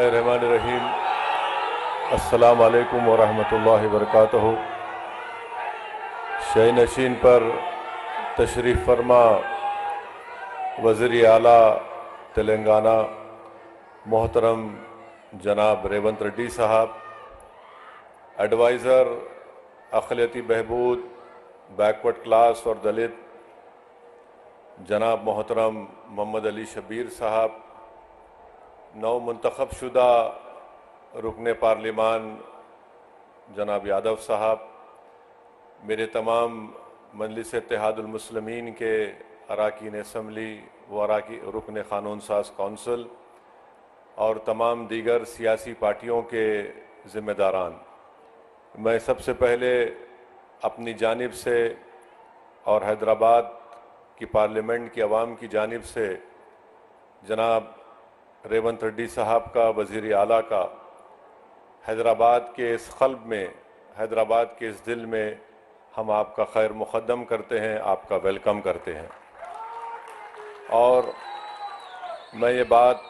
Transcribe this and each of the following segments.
बिस्मिल्लाहिर्रहमानिर्रहीम। अस्सलामु अलैकुम वरहमतुल्लाहि वबरकातुहू। शय नशीन पर तशरीफ़ फरमा वज़ीर आला तेलंगाना मोहतरम जनाब रेवंत रेड्डी साहब, एडवाइज़र अक़लियती बहबूद बैकवर्ड क्लास और दलित जनाब मोहतरम मोहम्मद अली शबीर साहब, नौ मुंतखब शुदा रुकन पार्लिमान जनाब यादव साहब, मेरे तमाम मजलिस इत्तेहादुल मुस्लिमीन के अराकीन असम्बली व रुकन क़ानून साज कौंसिल और तमाम दीगर सियासी पार्टियों के ज़िम्मेदारान, मैं सबसे पहले अपनी जानिब से और हैदराबाद की पार्लियामेंट की आवाम की जानिब से जनाब रेवंत रेड्डी साहब का, वज़ीर आला का, हैदराबाद के इस क़ल्ब में, हैदराबाद के इस दिल में हम आपका खैर मुक़द्दम करते हैं, आपका वेलकम करते हैं। और मैं ये बात,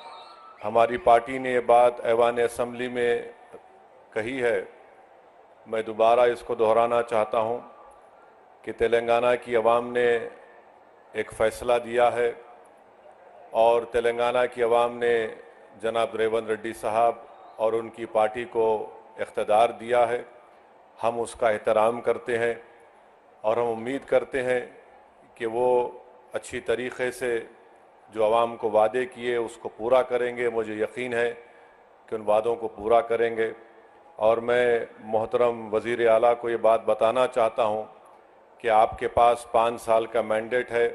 हमारी पार्टी ने ये बात ऐवान असम्बली में कही है, मैं दोबारा इसको दोहराना चाहता हूँ कि तेलंगाना की आवाम ने एक फ़ैसला दिया है और तेलंगाना की आवाम ने जनाब रेवंत रेड्डी साहब और उनकी पार्टी को इख्तियार दिया है। हम उसका एहतराम करते हैं और हम उम्मीद करते हैं कि वो अच्छी तरीक़े से जो आवाम को वादे किए उसको पूरा करेंगे। मुझे यकीन है कि उन वादों को पूरा करेंगे। और मैं मोहतरम वज़ीर आला को ये बात बताना चाहता हूँ कि आपके पास 5 साल का मैंडेट है,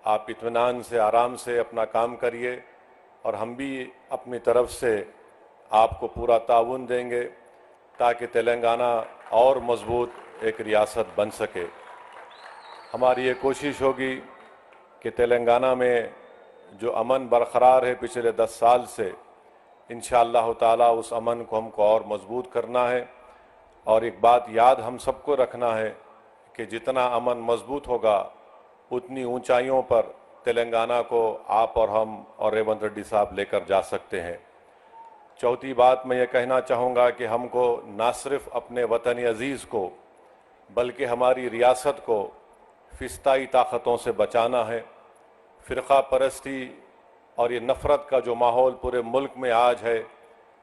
आप इत्मीनान से, आराम से अपना काम करिए और हम भी अपनी तरफ से आपको पूरा ताउन देंगे ताकि तेलंगाना और मजबूत एक रियासत बन सके। हमारी ये कोशिश होगी कि तेलंगाना में जो अमन बरकरार है पिछले 10 साल से, इंशाअल्लाह ताला उस अमन को हमको और मजबूत करना है। और एक बात याद हम सबको रखना है कि जितना अमन मजबूत होगा उतनी ऊंचाइयों पर तेलंगाना को आप और हम और रेवंत रेड्डी साहब लेकर जा सकते हैं। चौथी बात मैं ये कहना चाहूँगा कि हमको ना सिर्फ अपने वतन अजीज़ को बल्कि हमारी रियासत को फ़िस्ताई ताकतों से बचाना है। फ़िरक़ा परस्ती और ये नफ़रत का जो माहौल पूरे मुल्क में आज है,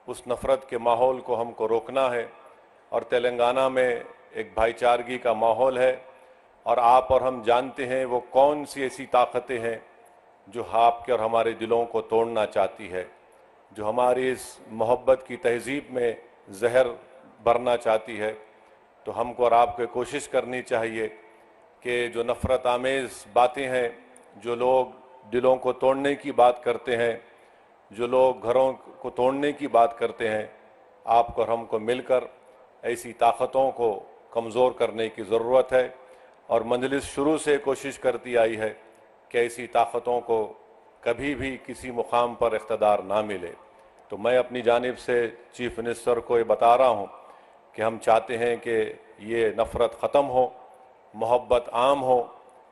उस नफ़रत के माहौल को हमको रोकना है। और तेलंगाना में एक भाईचारगी का माहौल है और आप और हम जानते हैं वो कौन सी ऐसी ताकतें हैं जो आपके और हमारे दिलों को तोड़ना चाहती है, जो हमारी इस मोहब्बत की तहज़ीब में जहर भरना चाहती है। तो हमको और आपको कोशिश करनी चाहिए कि जो नफ़रत आमेज़ बातें हैं, जो लोग दिलों को तोड़ने की बात करते हैं, जो लोग घरों को तोड़ने की बात करते हैं, आपको और हमको मिलकर ऐसी ताकतों को कमज़ोर करने की ज़रूरत है। और मजलिस शुरू से कोशिश करती आई है कि ऐसी ताकतों को कभी भी किसी मुकाम पर इख्तियार ना मिले। तो मैं अपनी जानिब से चीफ मिनिस्टर को ये बता रहा हूँ कि हम चाहते हैं कि ये नफ़रत ख़त्म हो, मोहब्बत आम हो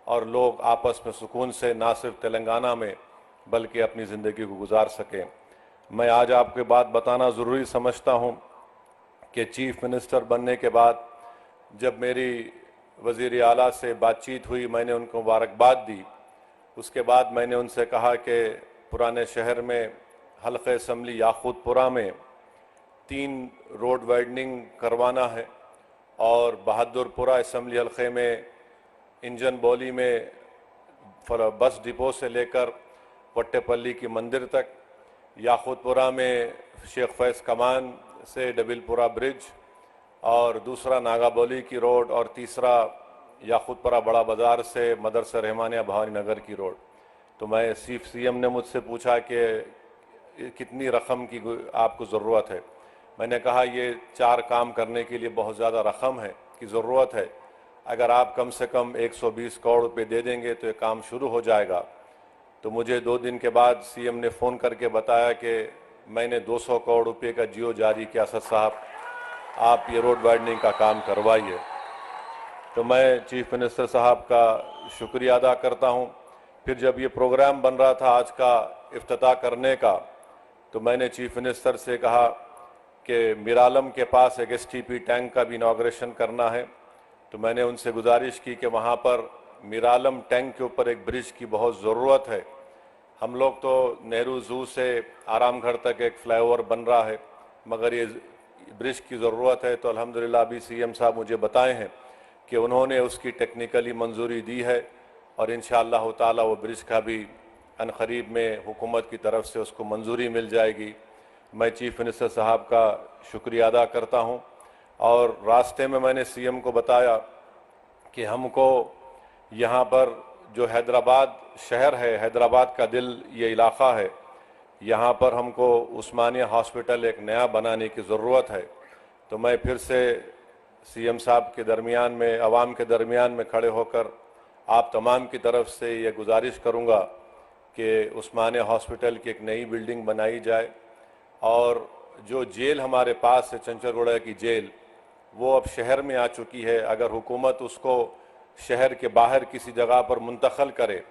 और लोग आपस में सुकून से ना सिर्फ तेलंगाना में बल्कि अपनी ज़िंदगी को गुजार सकें। मैं आज आपको बात बताना ज़रूरी समझता हूँ कि चीफ मिनिस्टर बनने के बाद जब मेरी वज़ीर आला से बातचीत हुई, मैंने उनको मुबारकबाद दी। उसके बाद मैंने उनसे कहा कि पुराने शहर में हल्क़े असम्बली याक़ूतपुरा में 3 रोड वाइडनिंग करवाना है और बहादुरपुरा असम्बली हल्क़े में इंजन बौली में बस डिपो से लेकर वट्टेपल्ली की मंदिर तक, याक़ूतपुरा में शेख फैज़ कमान से डबिलपुरा ब्रिज और दूसरा नागाबोली की रोड और तीसरा याक़ूतपुरा बड़ा बाज़ार से मदरसा रहमानिया भवानी नगर की रोड। तो मैं सीएम ने मुझसे पूछा कि कितनी रकम की आपको ज़रूरत है। मैंने कहा ये 4 काम करने के लिए बहुत ज़्यादा रकम है की ज़रूरत है। अगर आप कम से कम 120 करोड़ रुपये दे देंगे तो ये काम शुरू हो जाएगा। तो मुझे 2 दिन के बाद सीएम ने फ़ोन करके बताया कि मैंने 200 करोड़ रुपये का जियो जारी किया, असद साहब आप ये रोड वाइडनिंग का काम करवाइए। तो मैं चीफ मिनिस्टर साहब का शुक्रिया अदा करता हूँ। फिर जब ये प्रोग्राम बन रहा था आज का इफ्तिताह करने का, तो मैंने चीफ मिनिस्टर से कहा कि मीरालम के पास एक एसटीपी टैंक का भी इनॉग्रेशन करना है। तो मैंने उनसे गुजारिश की कि वहाँ पर मीरालम टैंक के ऊपर एक ब्रिज की बहुत ज़रूरत है। हम लोग तो नेहरू ज़ू से आरामगढ़ तक एक फ्लाईओवर बन रहा है, मगर ये ब्रिज की ज़रूरत है। तो अल्हम्दुलिल्लाह अभी सीएम साहब मुझे बताए हैं कि उन्होंने उसकी टेक्निकली मंजूरी दी है और इंशाअल्लाह ताला वो ब्रिज का भी अनकरीब में हुकूमत की तरफ से उसको मंजूरी मिल जाएगी। मैं चीफ मिनिस्टर साहब का शुक्रिया अदा करता हूँ। और रास्ते में मैंने सीएम को बताया कि हमको यहाँ पर जो हैदराबाद शहर है, हैदराबाद का दिल ये इलाक़ा है, यहाँ पर हमको उस्मानिया हॉस्पिटल एक नया बनाने की ज़रूरत है। तो मैं फिर से सीएम साहब के दरमियान में, अवाम के दरमियान में खड़े होकर आप तमाम की तरफ से ये गुजारिश करूँगा कि उस्मानिया हॉस्पिटल की एक नई बिल्डिंग बनाई जाए। और जो जेल हमारे पास है, चंचलगुड़ा की जेल, वो अब शहर में आ चुकी है। अगर हुकूमत उसको शहर के बाहर किसी जगह पर मुंतकिल करे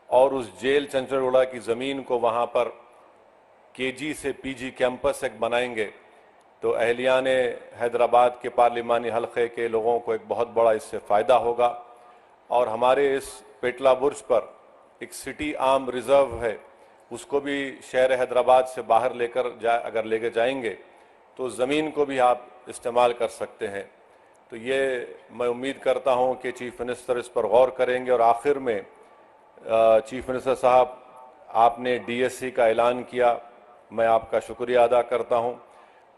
और उस जेल चंचलगुड़ा की ज़मीन को वहाँ पर केजी से पीजी कैंपस एक बनाएंगे तो अहलियान हैदराबाद के पार्लिमानी हलक़े के लोगों को एक बहुत बड़ा इससे फ़ायदा होगा। और हमारे इस पेटला बुर्ज पर एक सिटी आर्म रिज़र्व है, उसको भी शहर हैदराबाद से बाहर अगर लेकर जाएंगे तो ज़मीन को भी आप इस्तेमाल कर सकते हैं। तो ये मैं उम्मीद करता हूँ कि चीफ मिनिस्टर इस पर गौर करेंगे। और आखिर में चीफ मिनिस्टर साहब, आपने डीएससी का ऐलान किया, मैं आपका शुक्रिया अदा करता हूँ।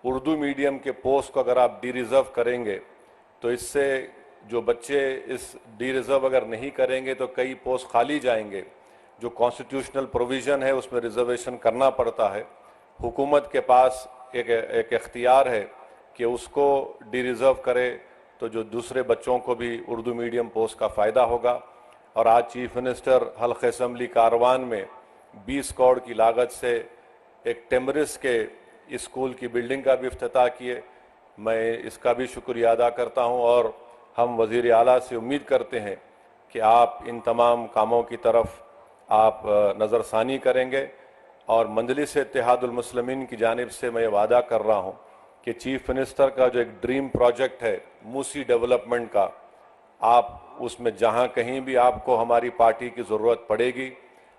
उर्दू मीडियम के पोस्ट को अगर आप डी रिज़र्व करेंगे तो इससे जो बच्चे इस डी रिज़र्व अगर नहीं करेंगे तो कई पोस्ट खाली जाएंगे। जो कॉन्स्टिट्यूशनल प्रोविज़न है उसमें रिजर्वेशन करना पड़ता है। हुकूमत के पास एक इख्तियार है कि उसको डी रिज़र्व करे तो जो दूसरे बच्चों को भी उर्दू मीडियम पोस्ट का फ़ायदा होगा। और आज चीफ मिनिस्टर हल्क़ असम्बली कारवान में 20 करोड़ की लागत से एक टेमरिस के स्कूल की बिल्डिंग का भी इफ्तिताह किए। मैं इसका भी शुक्रिया अदा करता हूँ और हम वज़ीर आला से उम्मीद करते हैं कि आप इन तमाम कामों की तरफ आप नज़रसानी करेंगे। और मजलिस इत्तेहादुल मुस्लिमीन की जानिब से मैं वादा कर रहा हूँ कि चीफ मिनिस्टर का जो एक ड्रीम प्रोजेक्ट है मूसी डेवलपमेंट का, आप उसमें जहाँ कहीं भी आपको हमारी पार्टी की ज़रूरत पड़ेगी,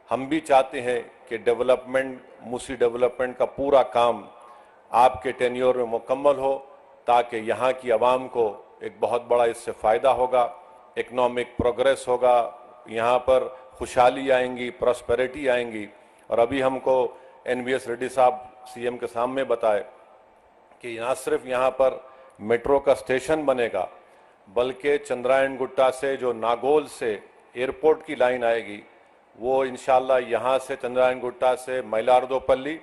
हम भी चाहते हैं कि मूसी डेवलपमेंट का पूरा काम आपके टेन्योर में मुकम्मल हो, ताकि यहाँ की आवाम को एक बहुत बड़ा इससे फ़ायदा होगा, इकनॉमिक प्रोग्रेस होगा, यहाँ पर खुशहाली आएंगी, प्रॉस्पेरिटी आएंगी। और अभी हमको एनवीएस रेड्डी साहब सीएम के सामने बताए कि ना सिर्फ यहाँ पर मेट्रो का स्टेशन बनेगा, बल्कि चंद्रायन गुट्टा से जो नागोल से एयरपोर्ट की लाइन आएगी, वो इंशाल्लाह यहाँ से चंद्रायन गुट्टा से मैलार्दोपल्ली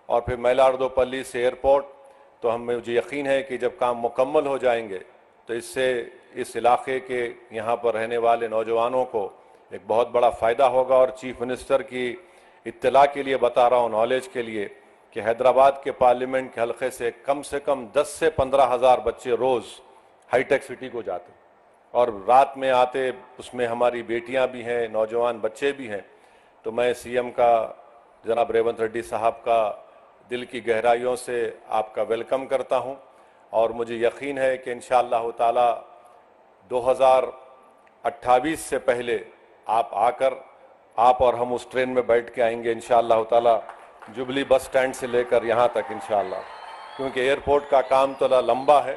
और फिर मैलार्दोपल्ली से एयरपोर्ट। तो मुझे यकीन है कि जब काम मुकम्मल हो जाएंगे तो इससे इस इलाके के यहाँ पर रहने वाले नौजवानों को एक बहुत बड़ा फ़ायदा होगा। और चीफ मिनिस्टर की इत्तला के लिए बता रहा हूँ, नॉलेज के लिए, कि हैदराबाद के पार्लियामेंट के हलक़े से कम 10 से 15 हज़ार बच्चे रोज़ हाईटेक सिटी को जाते और रात में आते, उसमें हमारी बेटियां भी हैं, नौजवान बच्चे भी हैं। तो मैं सीएम का, जनाब रेवंत रेड्डी साहब का दिल की गहराइयों से आपका वेलकम करता हूं और मुझे यकीन है कि इंशाअल्लाह ताला 2028 से पहले आप आकर, आप और हम उस ट्रेन में बैठ के आएंगे इंशाअल्लाह ताला, जुबली बस स्टैंड से लेकर यहाँ तक इंशाअल्लाह। क्योंकि एयरपोर्ट का काम तो लंबा है,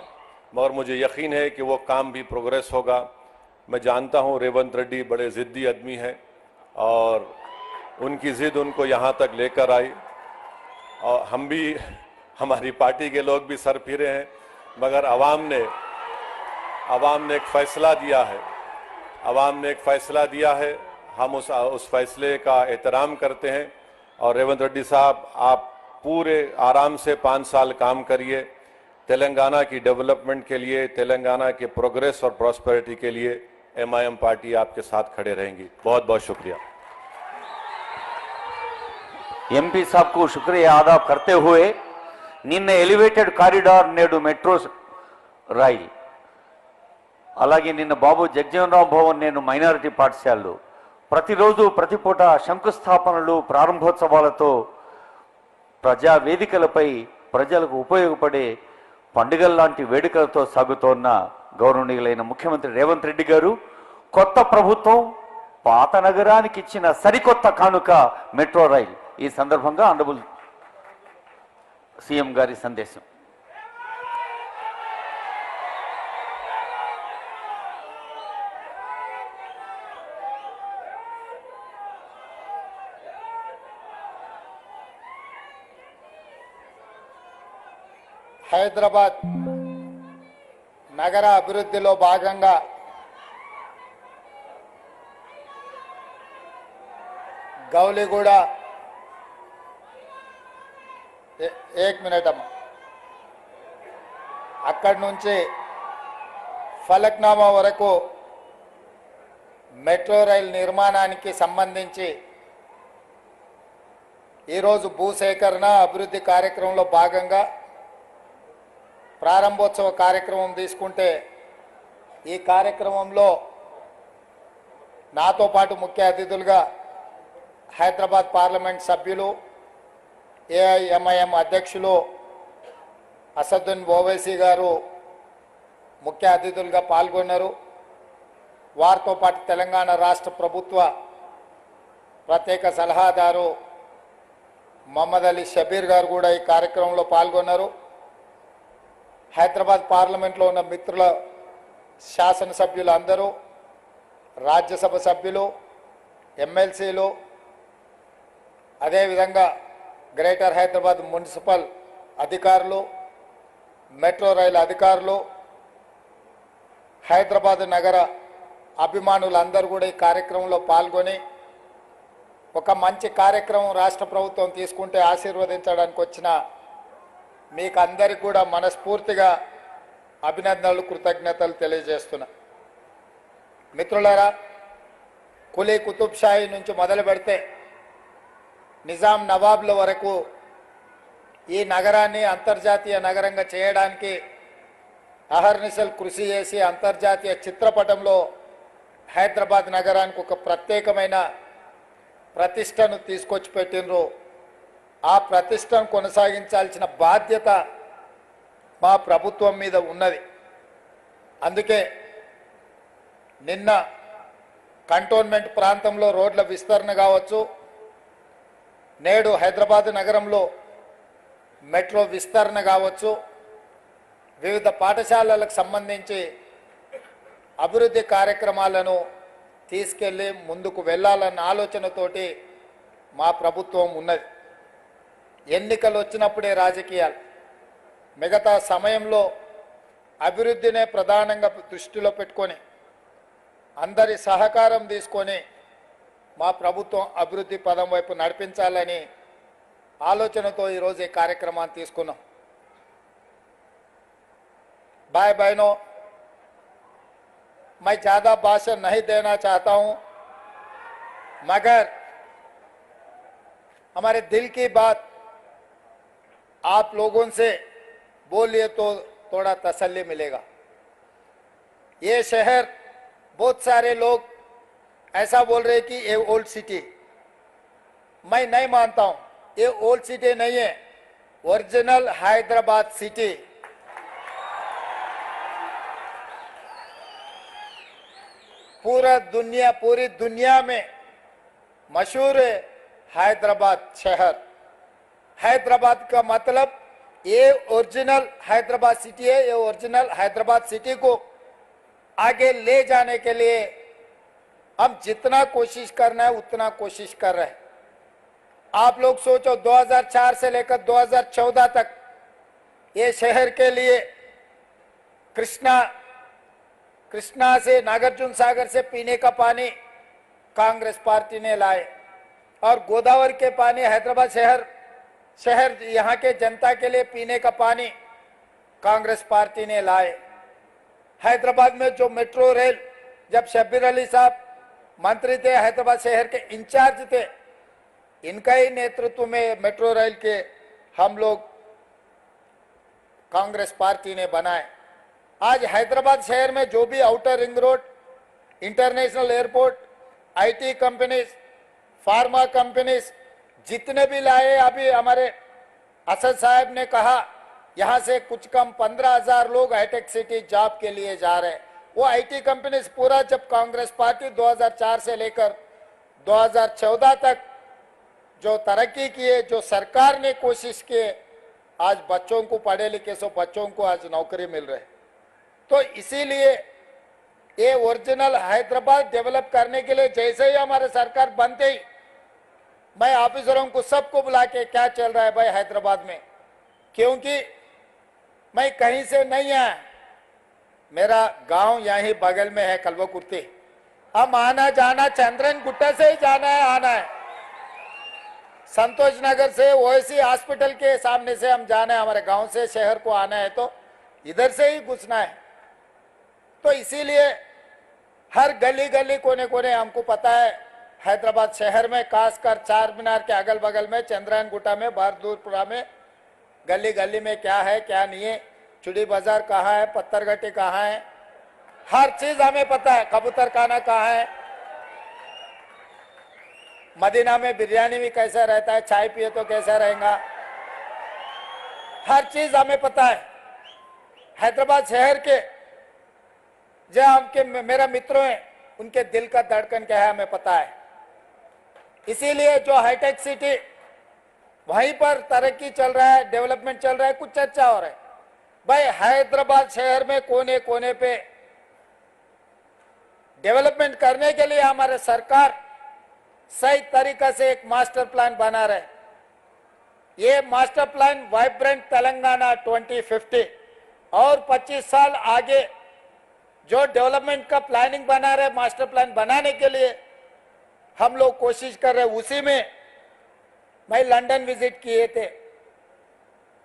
मगर मुझे यकीन है कि वो काम भी प्रोग्रेस होगा। मैं जानता हूँ रेवंत रेड्डी बड़े ज़िद्दी आदमी हैं और उनकी ज़िद उनको यहाँ तक लेकर आई, और हम भी, हमारी पार्टी के लोग भी सर फिरे हैं, मगर आवाम ने एक फ़ैसला दिया है, आवाम ने एक फ़ैसला दिया है, हम उस फैसले का एहतराम करते हैं। और रेवंत रेड्डी साहब, आप पूरे आराम से 5 साल काम करिए, तेलंगाना की डेवलपमेंट के लिए, तेलंगाना के प्रोग्रेस और प्रॉस्पेरिटी के लिए एमआईएम पार्टी आपके साथ खड़े रहेंगी। बहुत बहुत शुक्रिया। ఎంపీ సాబ్ కు शुक्रिया अदा करते हुए నిన్న ఎలివేటెడ్ కారిడార్ నేడు మెట్రో రైల్, అలాగే నిన్న బాబు జగజీవనరావు భవన్ నేను మైనారిటీ పాఠశాలలు ప్రతిరోజు ప్రతిపూట శంకుస్థాపనలు ప్రారంభోత్సవాలతో ప్రజా వేదికలపై ప్రజలకు ఉపయోగపడే పండుగల్లాంటి వేడుకలతో సాగుతోన్న గౌరవనీయులైన ముఖ్యమంత్రి రేవంత్ రెడ్డి గారు కొత్త ప్రభుత్వం పాత నగరానికి ఇచ్చిన సరికొత్త కానుక మెట్రో రైల్. ఈ సందర్భంగా ఆనరబుల్ సీఎం గారి సందేశం. హైదరాబాద్ నగర అభివృద్ధిలో భాగంగా గౌలిగూడ ఏక్ మినిట్ అమ్మ, అక్కడి నుంచి ఫలక్నామా వరకు మెట్రో రైల్ నిర్మాణానికి సంబంధించి ఈరోజు భూసేకరణ అభివృద్ధి కార్యక్రమంలో భాగంగా ప్రారంభోత్సవ కార్యక్రమం తీసుకుంటే ఈ కార్యక్రమంలో నాతో పాటు ముఖ్య అతిథులుగా హైదరాబాద్ పార్లమెంట్ సభ్యులు ఏఐఎంఐఎం అధ్యక్షులు అసదుద్దీన్ ఓవైసీ గారు ముఖ్య అతిథులుగా పాల్గొన్నారు. వారితో పాటు తెలంగాణ రాష్ట్ర ప్రభుత్వ ప్రత్యేక సలహాదారు మొహమ్మద్ అలీ షబీర్ గారు కూడా ఈ కార్యక్రమంలో పాల్గొన్నారు. హైదరాబాద్ పార్లమెంట్లో ఉన్న మిత్రుల శాసనసభ్యులు అందరూ, రాజ్యసభ సభ్యులు, ఎమ్మెల్సీలు, అదేవిధంగా గ్రేటర్ హైదరాబాద్ మున్సిపల్ అధికారులు, మెట్రో రైలు అధికారులు, హైదరాబాద్ నగర అభిమానులందరూ కూడా ఈ కార్యక్రమంలో పాల్గొని ఒక మంచి కార్యక్రమం రాష్ట్ర ప్రభుత్వం తీసుకుంటే ఆశీర్వదించడానికి వచ్చిన మీకు అందరికీ కూడా మనస్ఫూర్తిగా అభినందనలు, కృతజ్ఞతలు తెలియజేస్తున్నా. మిత్రులారా, కులీ కుతుబ్ షాహీ నుంచి మొదలు పెడితే నిజాం నవాబ్ల వరకు ఈ నగరాన్ని అంతర్జాతీయ నగరంగా చేయడానికి అహర్నిశలు కృషి చేసి అంతర్జాతీయ చిత్రపటంలో హైదరాబాద్ నగరానికి ఒక ప్రత్యేకమైన ప్రతిష్టను తీసుకొచ్చి పెట్టినరు. ఆ ప్రతిష్టను కొనసాగించాల్సిన బాధ్యత మా ప్రభుత్వం మీద ఉన్నది. అందుకే నిన్న కంటోన్మెంట్ ప్రాంతంలో రోడ్ల విస్తరణ కావచ్చు, నేడు హైదరాబాద్ నగరంలో మెట్రో విస్తరణ కావచ్చు, వివిధ పాఠశాలలకు సంబంధించి అభివృద్ధి కార్యక్రమాలను తీసుకెళ్ళి ముందుకు వెళ్ళాలన్న ఆలోచనతోటి మా ప్రభుత్వం ఉన్నది. ఎన్నికలు వచ్చినప్పుడే రాజకీయాలు, మిగతా సమయంలో అభివృద్ధినే ప్రధానంగా దృష్టిలో పెట్టుకొని అందరి సహకారం తీసుకొని మా ప్రభుత్వం అభివృద్ధి పదం వైపు నడిపించాలని ఆలోచనతో ఈరోజు ఈ కార్యక్రమాన్ని తీసుకున్నాం. भाई बहनों, मैं ज़्यादा भाषण नहीं देना चाहता हूं, मगर हमारे दिल की बात आप लोगों से बोलिए तो थोड़ा तसल्ली मिलेगा. ये शहर, बहुत सारे लोग ऐसा बोल रहे कि ये ओल्ड सिटी, मैं नहीं मानता हूं. ये ओल्ड सिटी नहीं है, ओरिजिनल हैदराबाद सिटी. पूरी दुनिया में मशहूर है हैदराबाद शहर. हैदराबाद का मतलब ये ओरिजिनल हैदराबाद सिटी है. ये ओरिजिनल हैदराबाद सिटी को आगे ले जाने के लिए हम जितना कोशिश करना है उतना कोशिश कर रहे हैं. आप लोग सोचो, 2004 से लेकर 2014 तक ये शहर के लिए कृष्णा से, नागार्जुन सागर से पीने का पानी कांग्रेस पार्टी ने लाए, और गोदावरी के पानी हैदराबाद शहर यहाँ के जनता के लिए पीने का पानी कांग्रेस पार्टी ने लाए. हैदराबाद में जो मेट्रो रेल, जब शब्बीर अली साहब मंत्री थे, हैदराबाद शहर के इंचार्ज थे, इनका ही नेतृत्व में मेट्रो रेल के हम लोग कांग्रेस पार्टी ने बनाए. आज हैदराबाद शहर में जो भी outer ring road, international airport, IT companies, pharma companies जितने भी लाए, अभी हमारे असद साहब ने कहा यहां से कुछ कम 15,000 लोग हाईटेक सिटी जॉब के लिए जा रहे हैं। वो आईटी कंपनीज पूरा जब कांग्रेस पार्टी 2004 से लेकर 2014 तक जो तरक्की किए, जो सरकार ने कोशिश किए, आज बच्चों को पढ़े लिखे सो बच्चों को आज नौकरी मिल रहे। तो इसीलिए ये ओरिजिनल हैदराबाद डेवलप करने के लिए जैसे ही हमारे सरकार बनते ही मैं ऑफिसरों को सबको बुला के क्या चल रहा है भाई हैदराबाद में, क्योंकि मैं कहीं से नहीं आया, मेरा गांव यहीं बगल में है कलवकुर्ती। हम आना जाना चंद्रन गुट्टा से ही जाना है, आना है, संतोष नगर से ओएसी हॉस्पिटल के सामने से हम जाना है, हमारे गांव से शहर को आना है तो इधर से ही घुसना है। तो इसीलिए हर गली गली कोने कोने हमको पता है हैदराबाद शहर में, खासकर चार मीनार के अगल बगल में, चंद्रायन गुट्टा में, बहादुरपुरा में, गली गली में क्या है क्या नहीं है, चुड़ी बाजार कहाँ है, पत्थरघट्टी कहाँ है, हर चीज हमें पता है। कबूतर खाना कहाँ है, मदीना में बिरयानी भी कैसा रहता है, चाय पिए तो कैसा रहेगा, हर चीज हमें पता है। हैदराबाद शहर के जो आपके मेरा मित्रों हैं उनके दिल का धड़कन क्या है हमें पता है। इसीलिए जो हाईटेक सिटी वहीं पर तरक्की चल रहा है, डेवलपमेंट चल रहा है, कुछ चर्चा हो रहा है। भाई हैदराबाद शहर में कोने कोने पे डेवलपमेंट करने के लिए हमारे सरकार सही तरीका से एक मास्टर प्लान बना रहे। ये मास्टर प्लान वाइब्रेंट तेलंगाना 2050 और 25 साल आगे जो डेवलपमेंट का प्लानिंग बना रहे, मास्टर प्लान बनाने के लिए हम लोग कोशिश कर रहे। उसी में मैं लंदन विजिट किए थे,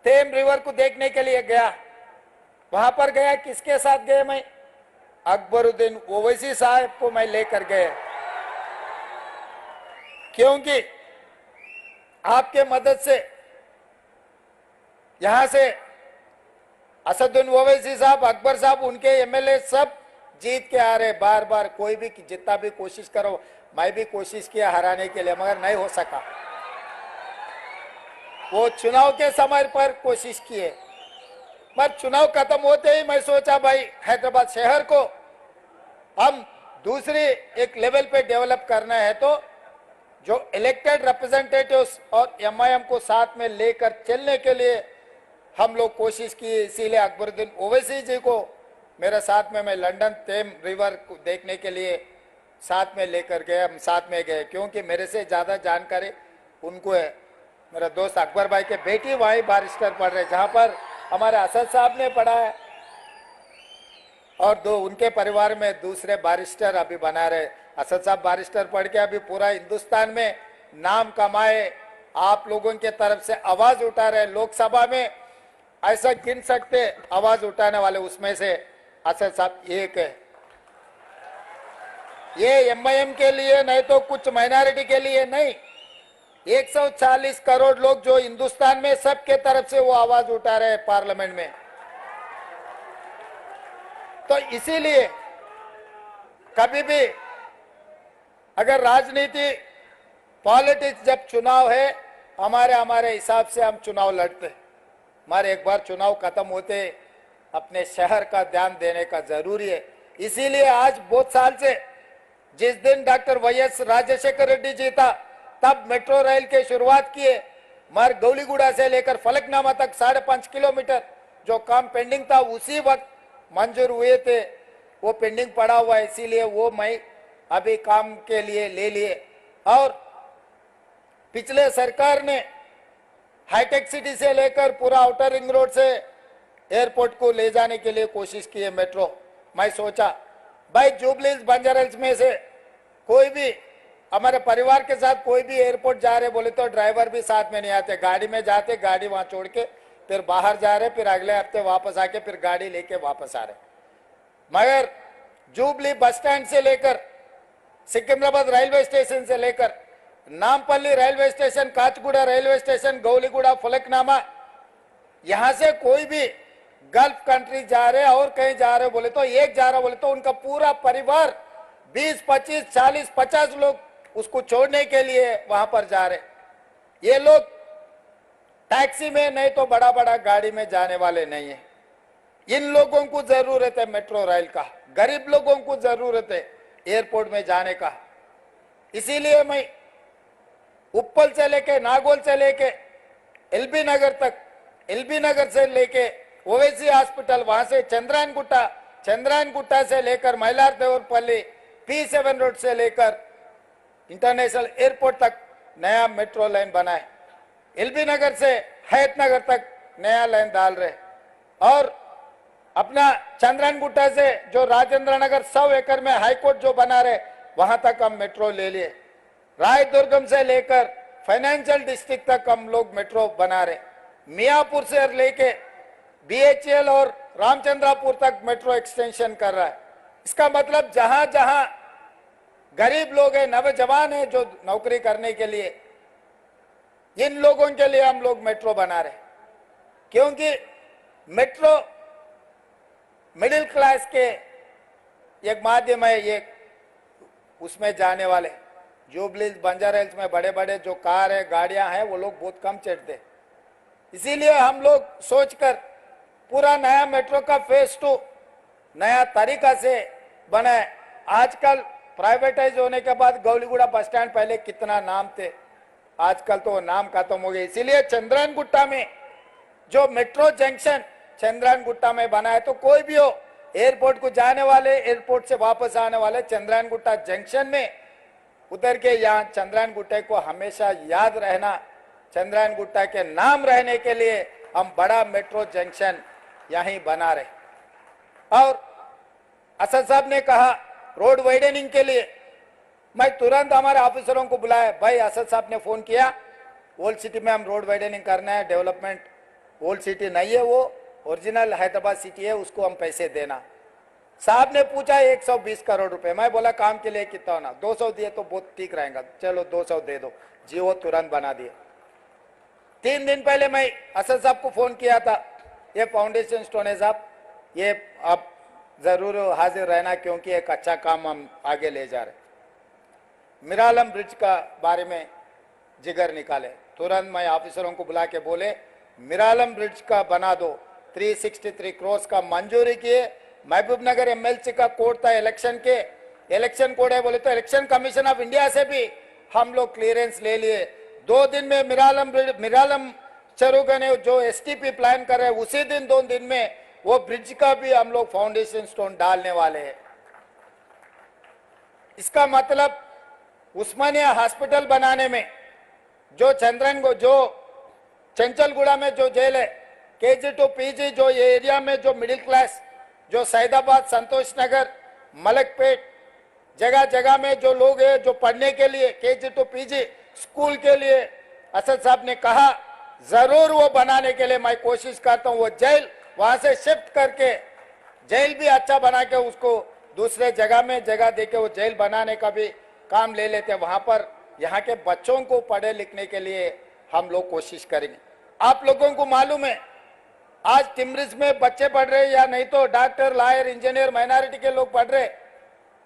थेम रिवर को देखने के लिए गया। वहां पर गया, किसके साथ गए मैं, अकबरुद्दीन ओवैसी साहब को मैं लेकर गए, क्योंकि आपके मदद से यहां से असदुद्दीन ओवैसी साहब, अकबर साहब, उनके एमएलए सब जीत के आ रहे बार बार। कोई भी जितना भी कोशिश करो, मैं भी कोशिश किया हराने के लिए मगर नहीं हो सका। वो चुनाव के समय पर कोशिश किए, पर चुनाव खत्म होते ही मैं सोचा भाई हैदराबाद शहर को हम दूसरी एक लेवल पे डेवलप करना है, तो जो इलेक्टेड रिप्रेजेंटेटिव्स और एमआईएम को साथ में लेकर चलने के लिए हम लोग कोशिश की। इसीलिए अकबरुद्दीन ओवैसी जी को मेरे साथ में मैं लंदन थेम रिवर को देखने के लिए साथ में लेकर गए, हम साथ में गए, क्योंकि मेरे से ज़्यादा जानकारी उनको है। मेरा दोस्त अकबर भाई के बेटी वहीं बारिस्टर पढ़ रहे, जहाँ पर हमारे असद साहब ने पढ़ा है, और दो उनके परिवार में दूसरे बारिस्टर अभी बना रहे। असद साहब बारिस्टर पढ़ के अभी पूरा हिंदुस्तान में नाम कमाए, आप लोगों के तरफ से आवाज उठा रहे। लोकसभा में ऐसा गिन सकते आवाज उठाने वाले, उसमें से असद साहब एक है। ये एमआईएम के लिए नहीं तो कुछ माइनॉरिटी के लिए नहीं, 140 करोड़ लोग जो हिंदुस्तान में, सबके तरफ से वो आवाज उठा रहे हैं पार्लियामेंट में। तो इसीलिए कभी भी अगर राजनीति, पॉलिटिक्स, जब चुनाव है हमारे हिसाब से हम चुनाव लड़ते, हमारे एक बार चुनाव खत्म होते अपने शहर का ध्यान देने का जरूरी है। इसीलिए आज बहुत साल से जिस दिन डॉक्टर वाईएस राजशेखर रेड्डी जी था तब मेट्रो रेल की शुरुआत किए, मगर गौलीगुड़ा से लेकर फलकनामा तक 5.5 किलोमीटर जो काम पेंडिंग था उसी वक्त मंजूर हुए थे, वो पेंडिंग पड़ा हुआ है। इसीलिए वो मैं अभी काम के लिए ले लिए। और पिछले सरकार ने हाईटेक सिटी से लेकर पूरा आउटर रिंग रोड से एयरपोर्ट को ले जाने के लिए कोशिश की है मेट्रो। मैं सोचा भाई जुबली बंजारा में से कोई भी हमारे परिवार के साथ कोई भी एयरपोर्ट जा रहे बोले तो ड्राइवर भी साथ में नहीं आते, गाड़ी में जाते, गाड़ी वहां छोड़ के फिर बाहर जा रहे, फिर अगले हफ्ते वापस आके फिर गाड़ी लेके वापस आ रहे। मगर जुबली बस स्टैंड से लेकर सिकंदराबाद रेलवे स्टेशन से लेकर Nampally railway station, Kacheguda railway station, Gowliguda, Falaknuma, यहां से कोई भी गल्फ कंट्री जा रहे और कहीं जा रहे बोले तो, एक जा रहा बोले तो उनका पूरा परिवार 20, 25, 40, 50 लोग उसको छोड़ने के लिए वहां पर जा रहे। ये लोग टैक्सी में नहीं तो बड़ा बड़ा गाड़ी में जाने वाले नहीं है। इन लोगों को जरूरत है मेट्रो रेल का, गरीब लोगों को जरूरत है एयरपोर्ट में जाने का। इसीलिए मैं उप्पल से लेके नागौल से लेके एलबी नगर तक, एलबी नगर से लेके ओवैसी हॉस्पिटल, वहां से चंद्रायन गुट्टा से लेकर मइलार देवरपल्ली, P7 रोड से लेकर इंटरनेशनल एयरपोर्ट तक नया मेट्रो लाइन बना है। एलबी नगर से हयात नगर तक नया लाइन डाल रहे, और अपना चंद्रायन गुट्टा से जो राजेंद्र नगर 100 एकड़ में हाईकोर्ट जो बना रहे, वहां तक हम मेट्रो ले लिए। रायदुर्गम से लेकर फाइनेंशियल डिस्ट्रिक्ट तक हम लोग मेट्रो बना रहे। मियापुर से लेके BHEL और रामचंद्रापुर तक मेट्रो एक्सटेंशन कर रहा है। इसका मतलब जहां जहां गरीब लोग हैं, नौजवान हैं जो नौकरी करने के लिए, इन लोगों के लिए हम लोग मेट्रो बना रहे, क्योंकि मेट्रो मिडिल क्लास के एक माध्यम है। ये उसमें जाने वाले जुबली बंजारा हिल्स में बड़े बड़े जो कार है, गाड़ियां हैं, वो लोग बहुत कम चढ़ते। इसीलिए हम लोग सोचकर पूरा नया मेट्रो का फेज 2 नया तरीका से बनाए। आजकल प्राइवेटाइज होने के बाद गौलीगुड़ा बस स्टैंड पहले कितना नाम थे, आजकल तो नाम खत्म हो गए। इसीलिए चंद्रायन गुट्टा में जो मेट्रो जंक्शन चंद्रायन गुट्टा में बना है, तो कोई भी हो एयरपोर्ट को जाने वाले, एयरपोर्ट से वापस आने वाले चंद्रायन गुट्टा जंक्शन में उतर के यहाँ चंद्रायन गुट्टे को हमेशा याद रहना, चंद्रायन गुट्टा के नाम रहने के लिए हम बड़ा मेट्रो जंक्शन यहीं बना रहे। और असद साहब ने कहा रोड वाइडनिंग के लिए, मैं तुरंत हमारे ऑफिसरों को बुलाया। भाई असद साहब ने फोन किया, ओल्ड सिटी में हम रोड वाइडनिंग करना है, डेवलपमेंट ओल्ड सिटी नहीं है, वो ओरिजिनल हैदराबाद सिटी है, उसको हम पैसे देना। साहब ने पूछा 120 करोड़ रुपए। मैं बोला काम के लिए कितना होना, 200 दिए तो बहुत ठीक रहेगा, चलो 200 दे दो जी, वो तुरंत बना दिए। 3 दिन पहले मैं असद साहब को फोन किया था, ये फाउंडेशन स्टोन है साहब, ये आप जरूर हाजिर रहना, क्योंकि एक अच्छा काम हम आगे ले जा रहे। मिरालम ब्रिज का बारे में जिगर निकाले, तुरंत मैं ऑफिसरों को बुला के बोले मिरालम ब्रिज का बना दो। 363 करोड़ का मंजूरी किए। महबूब नगर MLC का कोड था इलेक्शन के, इलेक्शन कोड है बोले तो इलेक्शन कमीशन ऑफ इंडिया से भी हम लोग क्लियरेंस ले लिए। 2 दिन में मिरालम चरुगने जो STP प्लान कर रहे हैं, उसी दिन 2 दिन में वो ब्रिज का भी हम लोग फाउंडेशन स्टोन डालने वाले हैं। इसका मतलब उस्मानिया हॉस्पिटल बनाने में जो चंचलगुड़ा में जो जेल है, KG to PG जो ये एरिया में जो मिडिल क्लास, जो सैदाबाद, संतोष नगर, मलकपेट, जगह जगह में जो लोग हैं जो पढ़ने के लिए KG to PG स्कूल के लिए, असद साहब ने कहा जरूर वो बनाने के लिए मैं कोशिश करता हूँ। वो जेल वहां से शिफ्ट करके जेल भी अच्छा बना के उसको दूसरे जगह में जगह देके वो जेल बनाने का भी काम ले लेते हैं। वहां पर यहाँ के बच्चों को पढ़े लिखने के लिए हम लोग कोशिश करेंगे। आप लोगों को मालूम है आज टिमरिस में बच्चे पढ़ रहे या नहीं तो डॉक्टर, लॉयर, इंजीनियर माइनॉरिटी के लोग पढ़ रहे।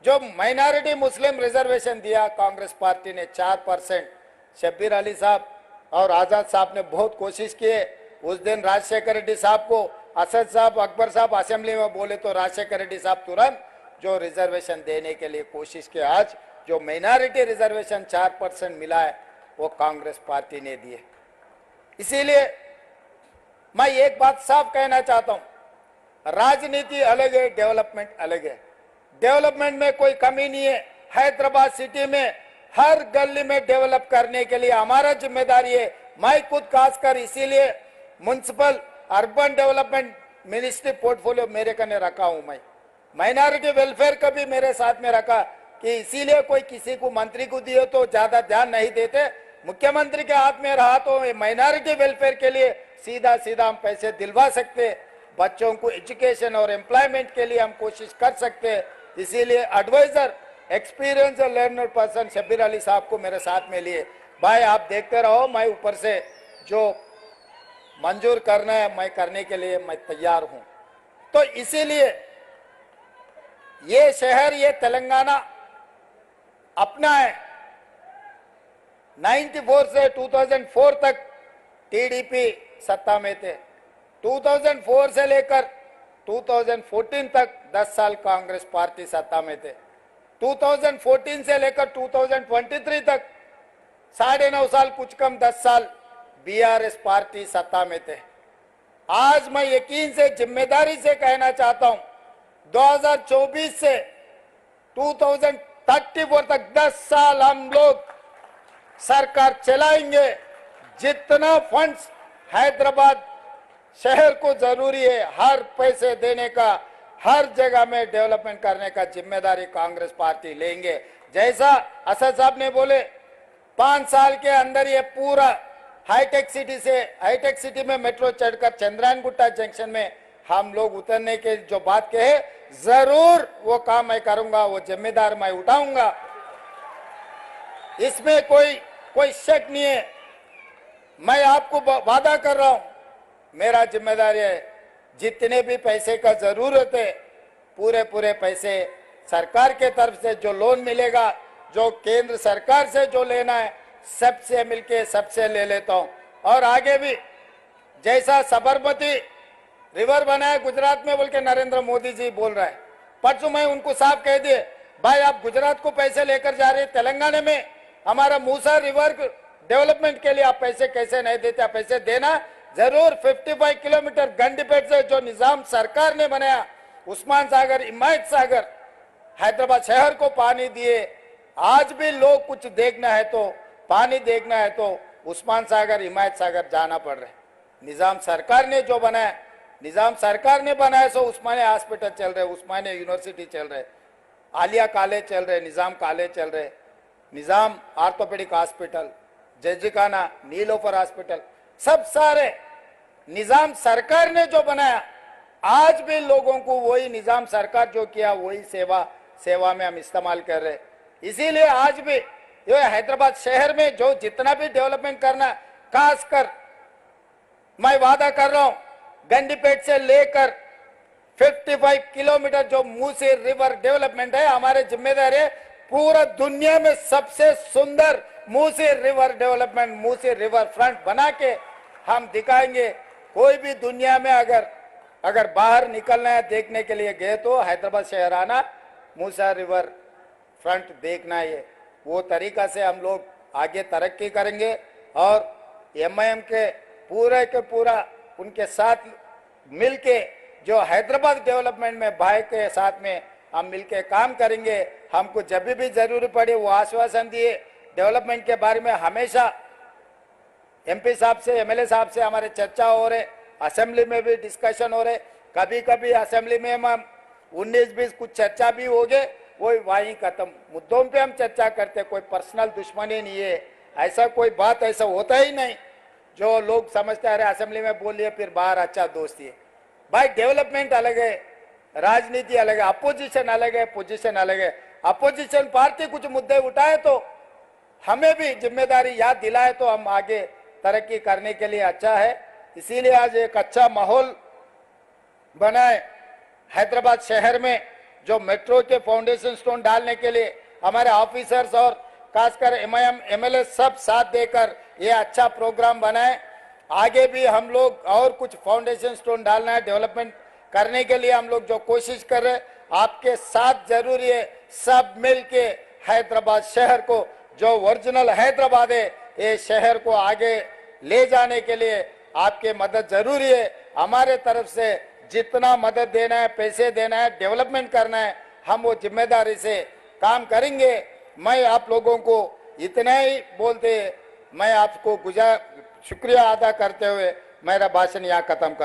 जो माइनॉरिटी मुस्लिम रिजर्वेशन दिया कांग्रेस पार्टी ने 4%, शब्बीर अली साहब और आजाद साहब ने बहुत कोशिश किए। उस दिन राजशेखर रेड्डी साहब को असद साहब, अकबर साहब असेंबली में बोले तो राजशेखर रेड्डी साहब तुरंत जो रिजर्वेशन देने के लिए कोशिश किया। आज जो माइनॉरिटी रिजर्वेशन 4% मिला है वो कांग्रेस पार्टी ने दिए। इसीलिए मैं एक बात साफ कहना चाहता हूं, राजनीति अलग है, डेवलपमेंट अलग है। डेवलपमेंट में कोई कमी नहीं है। हैदराबाद सिटी में हर गली में डेवलप करने के लिए हमारा जिम्मेदारी है। मैं खुद खासकर इसीलिए municipal urban development ministry portfolio मेरे कने रखा हूं। मैं माइनॉरिटी वेलफेयर का भी मेरे साथ में रखा कि इसीलिए कोई किसी को मंत्री को दिए तो ज्यादा ध्यान नहीं देते। मुख्यमंत्री के हाथ में रहा तो माइनॉरिटी वेलफेयर के लिए सीधा सीधा हम पैसे दिलवा सकते, बच्चों को एजुकेशन और एम्प्लॉयमेंट के लिए हम कोशिश कर सकते। इसीलिए एडवाइजर, एक्सपीरियंस और लर्नर पर्सन शब्बीर अली साहब को मेरे साथ में लिए। भाई आप देखते रहो, मैं ऊपर से जो मंजूर करना है मैं करने के लिए मैं तैयार हूं। तो इसीलिए ये शहर, ये तेलंगाना अपना है। 94 से 2004 तक टीडीपी सत्ता में थे। 2004 से लेकर 2014 तक 10 साल कांग्रेस पार्टी सत्ता में थे। 2014 से लेकर 2023 तक 9.5 साल, कुछ कम 10 साल बीआरएस पार्टी सत्ता में थे। आज मैं यकीन से, जिम्मेदारी से कहना चाहता हूं, 2024 से 2034 तक 10 साल हम लोग सरकार चलाएंगे। जितना फंड्स हैदराबाद शहर को जरूरी है, हर पैसे देने का, हर जगह में डेवलपमेंट करने का जिम्मेदारी कांग्रेस पार्टी लेंगे। जैसा असद साहब ने बोले, 5 साल के अंदर ये पूरा हाईटेक सिटी में मेट्रो चढ़कर चंद्रायन गुट्टा जंक्शन में हम लोग उतरने के जो बात कहे, जरूर वो काम मैं करूंगा, वो जिम्मेदार मैं उठाऊंगा। इसमें कोई शक नहीं है। मैं आपको वादा कर रहा हूं, मेरा जिम्मेदारी है, जितने भी पैसे का जरूरत है, पूरे पैसे सरकार के तरफ से जो लोन मिलेगा, जो केंद्र सरकार से जो लेना है, सबसे मिलके सबसे ले लेता हूं। और आगे भी जैसा साबरमती रिवर बना है गुजरात में बोल के नरेंद्र मोदी जी बोल रहा है, परसों मैं उनको साफ कह दिए, भाई आप गुजरात को पैसे लेकर जा रहे हैं, तेलंगाना में हमारा मूसा रिवर डेवलपमेंट के लिए आप पैसे कैसे नहीं देते? आप पैसे देना जरूर। 55 किलोमीटर गंडीपेट से जो निजाम सरकार ने बनाया, उस्मान सागर, हिमायत सागर, हैदराबाद शहर को पानी दिए। आज भी लोग कुछ देखना है तो, पानी देखना है तो उस्मान सागर, हिमायत सागर जाना पड़ रहा है। निजाम सरकार ने जो बनाया, निजाम सरकार ने बनाया, सो उस्मानिया हॉस्पिटल चल रहे, उस्मानिया यूनिवर्सिटी चल रहे, आलिया कॉलेज चल रहे, निजाम कॉलेज चल रहे, निजाम ऑर्थोपेडिक हॉस्पिटल, जजिकाना, नीलोफर हॉस्पिटल, सब सारे निजाम सरकार ने जो बनाया। आज भी लोगों को वही निजाम सरकार जो किया, वही सेवा में हम इस्तेमाल कर रहे। इसीलिए आज भी ये हैदराबाद शहर में जो जितना भी डेवलपमेंट करना, खासकर मैं वादा कर रहा हूं, गंडीपेट से लेकर 55 किलोमीटर जो मूसी रिवर डेवलपमेंट है, हमारे जिम्मेदारी है। पूरा दुनिया में सबसे सुंदर Musi river development, Musi river front बना के हम दिखाएंगे। कोई भी दुनिया में अगर बाहर निकलना है, देखने के लिए गए तो हैदराबाद शहर आना, मूसा रिवर फ्रंट देखना है। वो तरीका से हम लोग आगे तरक्की करेंगे और एमआईएम के पूरा उनके साथ मिलके जो हैदराबाद डेवलपमेंट में भाई के साथ में हम मिलके काम करेंगे। हमको जब भी जरूरी पड़े वो आश्वासन दिए। डेवलपमेंट के बारे में हमेशा एमपी साहब से, एमएलए साहब से हमारे चर्चा हो रहे, असेंबली में भी डिस्कशन हो रहे। कभी असेंबली में हम 19-20 कुछ चर्चा भी हो गए, वो वहीं खत्म। मुद्दों पे हम चर्चा करते, कोई पर्सनल दुश्मनी नहीं है, ऐसा कोई बात ऐसा होता ही नहीं। जो लोग समझते हैं असेंबली में बोल लिए फिर बाहर अच्छा दोस्ती है। भाई डेवलपमेंट अलग है, राजनीति अलग है, अपोजिशन अलग है, पोजीशन अलग है। अपोजिशन पार्टी कुछ मुद्दे उठाए तो हमें भी जिम्मेदारी याद दिलाए तो हम आगे तरक्की करने के लिए अच्छा है। इसीलिए आज एक अच्छा माहौल बनाए हैदराबाद शहर में, जो मेट्रो के फाउंडेशन स्टोन डालने के लिए हमारे ऑफिसर्स और खासकर एमआईएम एमएलए सब साथ देकर ये अच्छा प्रोग्राम बनाए। आगे भी हम लोग और कुछ फाउंडेशन स्टोन डालना है, डेवलपमेंट करने के लिए हम लोग जो कोशिश कर रहे हैं, आपके साथ जरूरी है। सब मिलके हैदराबाद शहर को, जो ओरिजिनल हैदराबाद है, ये शहर को आगे ले जाने के लिए आपके मदद जरूरी है। हमारे तरफ से जितना मदद देना है, पैसे देना है, डेवलपमेंट करना है, हम वो जिम्मेदारी से काम करेंगे। मैं आप लोगों को इतना ही बोलते, मैं आपको शुक्रिया अदा करते हुए मेरा भाषण यहाँ खत्म कर